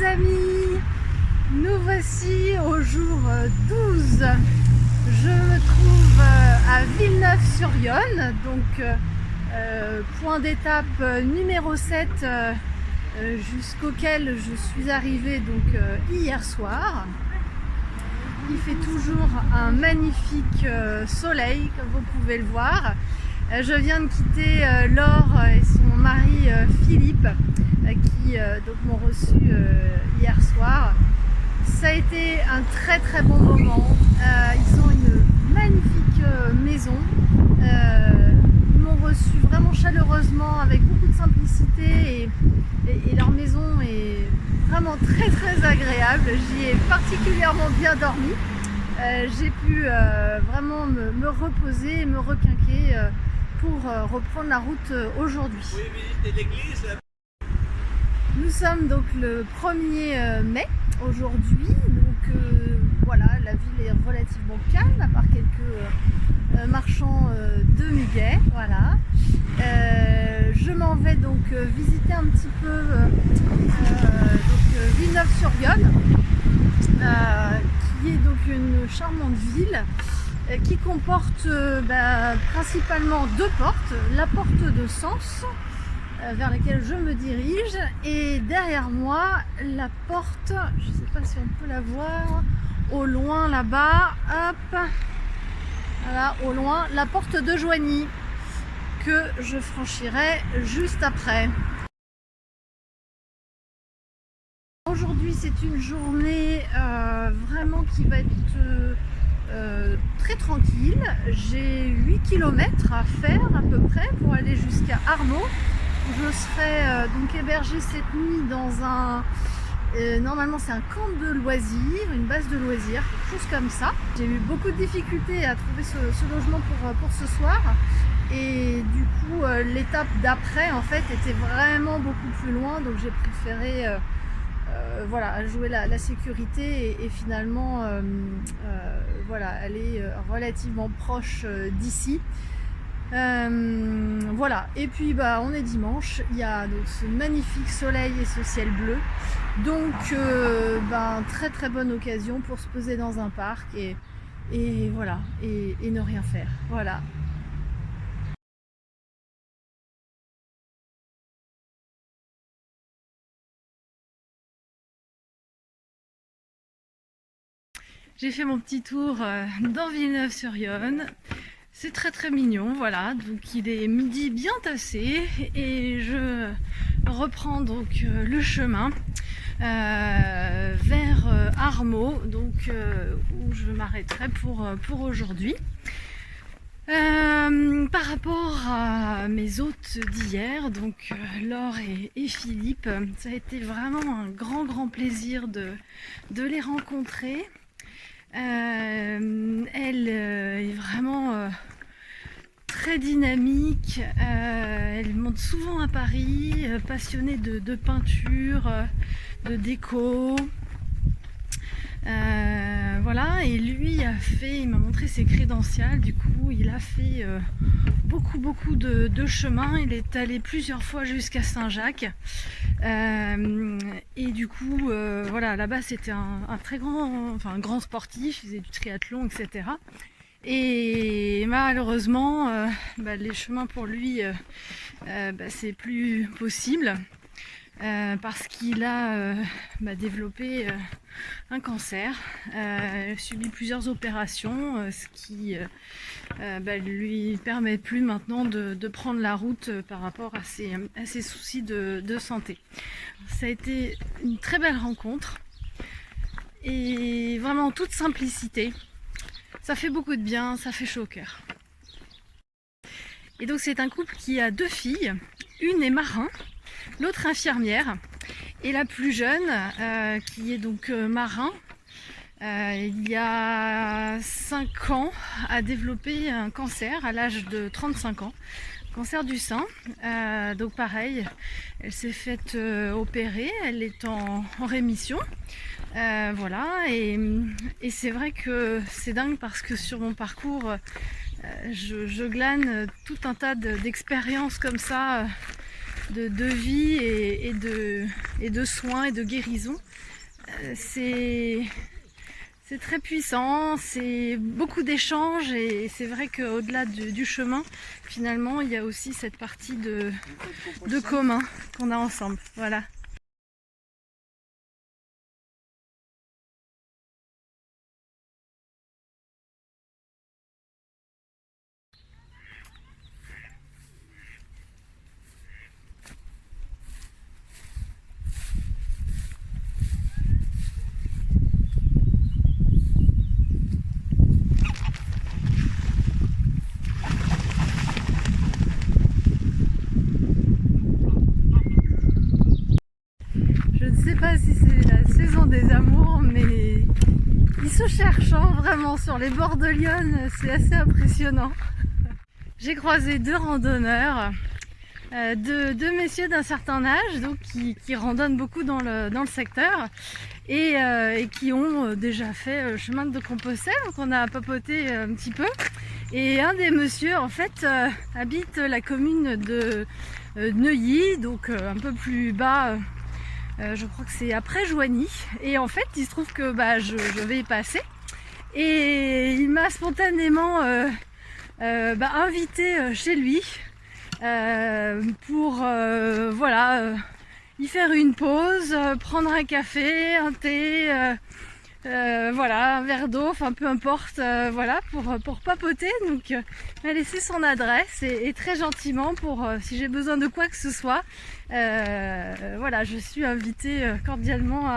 les amis, nous voici au jour 12. Je me trouve à Villeneuve-sur-Yonne, donc point d'étape numéro 7 jusqu'auquel je suis arrivée donc, hier soir. Il fait toujours un magnifique soleil comme vous pouvez le voir. Je viens de quitter Laure et son mari Philippe qui donc m'ont reçu hier soir. Ça a été un très bon moment. Ils ont une magnifique maison. Ils m'ont reçu vraiment chaleureusement avec beaucoup de simplicité et leur maison est vraiment très agréable. J'y ai particulièrement bien dormi. J'ai pu vraiment me reposer et me requinquer pour reprendre la route aujourd'hui. Nous sommes donc le 1er mai aujourd'hui, donc voilà, la ville est relativement calme à part quelques marchands de muguet, voilà. Je m'en vais donc visiter un petit peu Villeneuve-sur-Yonne, qui est donc une charmante ville qui comporte principalement deux portes, la porte de Sens vers laquelle je me dirige et derrière moi la porte, je ne sais pas si on peut la voir au loin là-bas, hop, voilà, au loin, la porte de Joigny que je franchirai juste après. Aujourd'hui c'est une journée vraiment qui va être très tranquille. J'ai 8 km à faire à peu près pour aller jusqu'à Arnaud. Je serai donc hébergée cette nuit dans un... normalement c'est un camp de loisirs, une base de loisirs, quelque chose comme ça. J'ai eu beaucoup de difficultés à trouver ce logement pour ce soir. Et du coup l'étape d'après en fait était vraiment beaucoup plus loin, donc j'ai préféré voilà, jouer la sécurité et finalement voilà, aller relativement proche d'ici. Voilà, et puis on est dimanche, il y a donc ce magnifique soleil et ce ciel bleu, donc très bonne occasion pour se poser dans un parc et voilà, et ne rien faire, voilà. J'ai fait mon petit tour dans Villeneuve-sur-Yonne. C'est très mignon, voilà, donc il est midi bien tassé et je reprends donc le chemin vers Armaud, donc où je m'arrêterai pour aujourd'hui. Par rapport à mes hôtes d'hier, donc Laure et Philippe, ça a été vraiment un grand plaisir de les rencontrer. Elle est vraiment très dynamique, elle monte souvent à Paris, passionnée de peinture, de déco, voilà, et lui il m'a montré ses crédentials, du coup il a fait beaucoup de chemin, il est allé plusieurs fois jusqu'à Saint-Jacques, et du coup voilà, là-bas c'était un très grand sportif, il faisait du triathlon, etc. Et malheureusement les chemins pour lui c'est plus possible parce qu'il a développé un cancer, subi plusieurs opérations, ce qui lui permet plus maintenant de prendre la route par rapport à ses soucis de santé. Ça a été une très belle rencontre et vraiment en toute simplicité. Ça fait beaucoup de bien, ça fait chaud au cœur. Et donc c'est un couple qui a 2 filles, une est marin, l'autre infirmière, et la plus jeune qui est donc marin, il y a 5 ans a développé un cancer à l'âge de 35 ans, cancer du sein. Donc pareil, elle s'est faite opérer, elle est en rémission. Voilà, et c'est vrai que c'est dingue parce que sur mon parcours je glane tout un tas d'expériences comme ça de vie et de soins et de guérison. C'est très puissant, c'est beaucoup d'échanges et c'est vrai qu'au-delà du chemin, finalement, il y a aussi cette partie de commun qu'on a ensemble. Voilà. Je ne sais pas si c'est la saison des amours, mais ils se cherchent vraiment sur les bords de l'Yonne, c'est assez impressionnant. J'ai croisé deux randonneurs, deux messieurs d'un certain âge, donc qui randonnent beaucoup dans le secteur et qui ont déjà fait le chemin de Compostelle, donc on a papoté un petit peu. Et un des messieurs en fait habite la commune de Neuilly, donc un peu plus bas. Je crois que c'est après Joigny, et en fait il se trouve que je vais y passer et il m'a spontanément invité chez lui pour voilà, y faire une pause, prendre un café, un thé, voilà, un verre d'eau, enfin peu importe, voilà, pour papoter. Donc il m'a laissé son adresse et très gentiment pour si j'ai besoin de quoi que ce soit, voilà, je suis invitée cordialement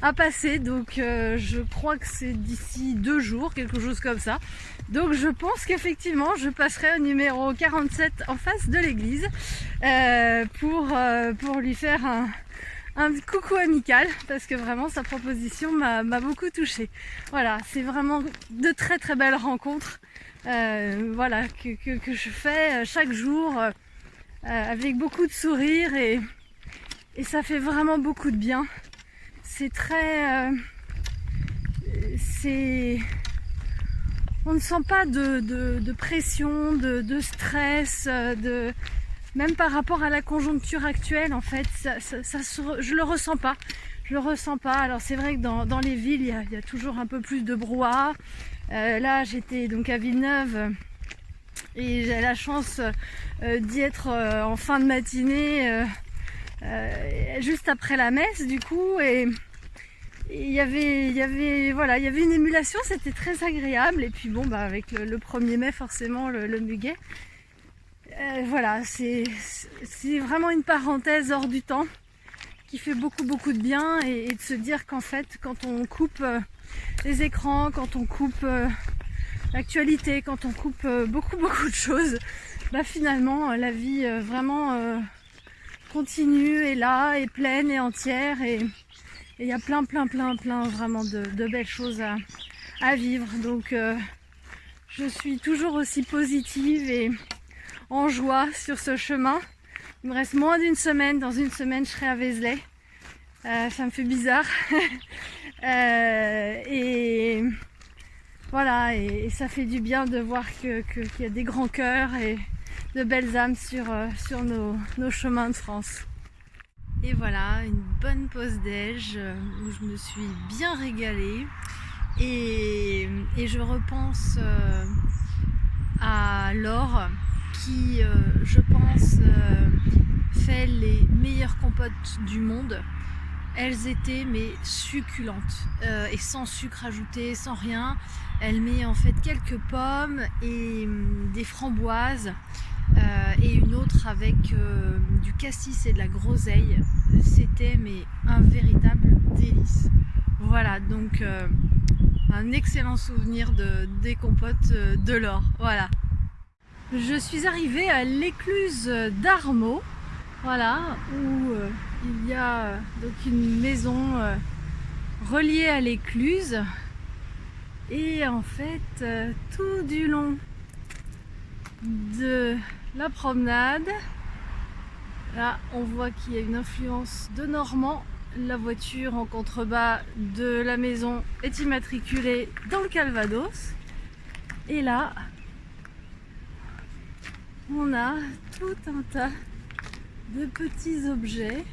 à passer. Donc je crois que c'est d'ici 2 jours, quelque chose comme ça. Donc je pense qu'effectivement je passerai au numéro 47 en face de l'église pour lui faire un coucou amical, parce que vraiment sa proposition m'a beaucoup touchée. Voilà, c'est vraiment de très très belles rencontres voilà, que je fais chaque jour avec beaucoup de sourires et ça fait vraiment beaucoup de bien. C'est très... on ne sent pas de pression, de stress, même par rapport à la conjoncture actuelle, en fait, je le ressens pas. Je le ressens pas. Alors c'est vrai que dans les villes, il y a toujours un peu plus de brouhaha. Là, j'étais donc à Villeneuve et j'ai la chance d'y être en fin de matinée, juste après la messe, du coup, et il y avait voilà, il y avait une émulation, c'était très agréable. Et puis bon, avec le 1er mai, forcément, le muguet. Voilà, c'est vraiment une parenthèse hors du temps qui fait beaucoup de bien, et de se dire qu'en fait, quand on coupe les écrans, quand on coupe l'actualité, quand on coupe beaucoup de choses, finalement la vie vraiment continue, est là, est pleine et entière, et il y a plein vraiment de belles choses à vivre. Donc je suis toujours aussi positive et en joie sur ce chemin. Il me reste moins d'1 semaine. Dans 1 semaine, je serai à Vézelay. Ça me fait bizarre. Et voilà, et ça fait du bien de voir qu'il y a des grands cœurs et de belles âmes sur nos chemins de France. Et voilà, une bonne pause déj où je me suis bien régalée. Et je repense à Laure, qui, je pense, fait les meilleures compotes du monde. Elles étaient mais succulentes et sans sucre ajouté, sans rien. Elle met en fait quelques pommes et des framboises et une autre avec du cassis et de la groseille. C'était mais un véritable délice. Voilà, donc un excellent souvenir des compotes de Laure. Voilà. Je suis arrivée à l'écluse d'Armaux, voilà, où il y a donc une maison reliée à l'écluse. Et en fait, tout du long de la promenade, là on voit qu'il y a une influence de Normand. La voiture en contrebas de la maison est immatriculée dans le Calvados. Et là, on a tout un tas de petits objets.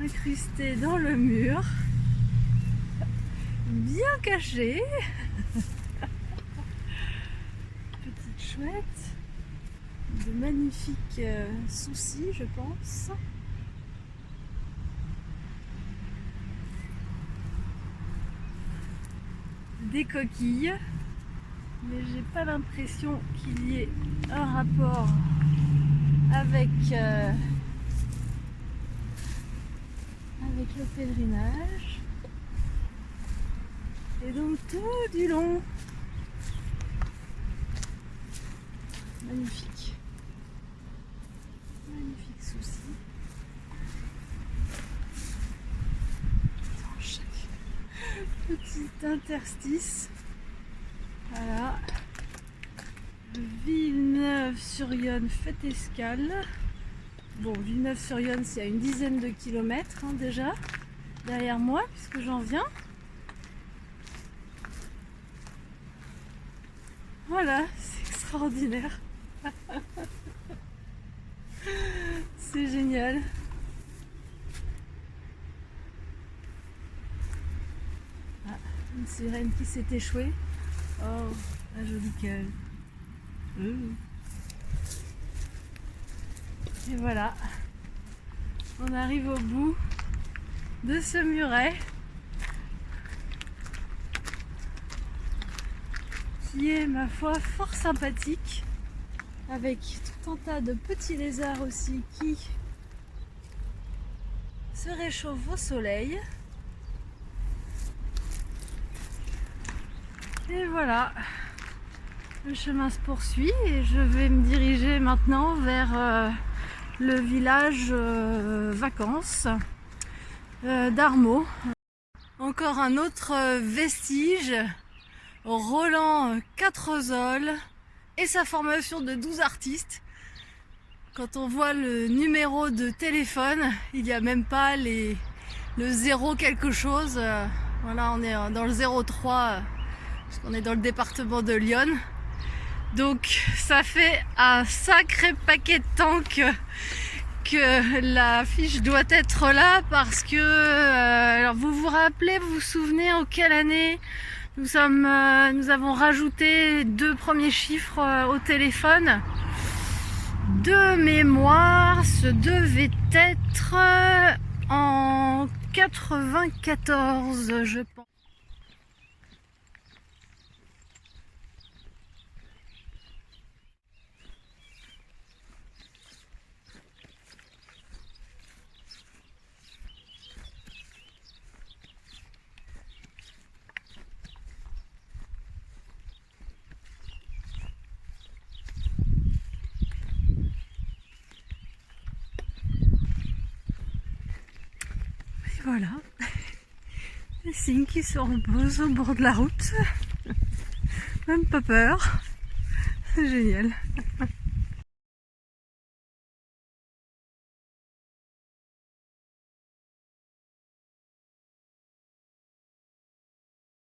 Incrustés dans le mur, bien cachés. Petite chouette, de magnifiques soucis, je pense. Des coquilles, mais j'ai pas l'impression qu'il y ait un rapport avec le pèlerinage. Et donc tout du long, magnifique, magnifique souci. Dans chaque petit interstice, voilà. Villeneuve-sur-Yonne fait escale. Bon, Villeneuve-sur-Yonne, c'est à une dizaine de kilomètres déjà derrière moi, puisque j'en viens. Voilà, c'est extraordinaire. C'est génial. Ah, une sirène qui s'est échouée. Oh, un joli cœur. Et voilà, on arrive au bout de ce muret qui est, ma foi, fort sympathique, avec tout un tas de petits lézards aussi qui se réchauffent au soleil. Et voilà, le chemin se poursuit et je vais me diriger maintenant vers le village vacances d'Armaux. Encore un autre vestige, Roland Quatrezeol et sa formation de 12 artistes. Quand on voit le numéro de téléphone, il n'y a même pas le 0 quelque chose. Voilà, on est dans le 03, parce qu'on est dans le département de Lyon. Donc ça fait un sacré paquet de temps que l'affiche doit être là, parce que alors vous vous rappelez, vous vous souvenez en quelle année nous avons rajouté 2 premiers chiffres au téléphone. De mémoire, ce devait être en 94, je pense. Voilà, les cygnes qui se reposent au bord de la route, même pas peur, c'est génial.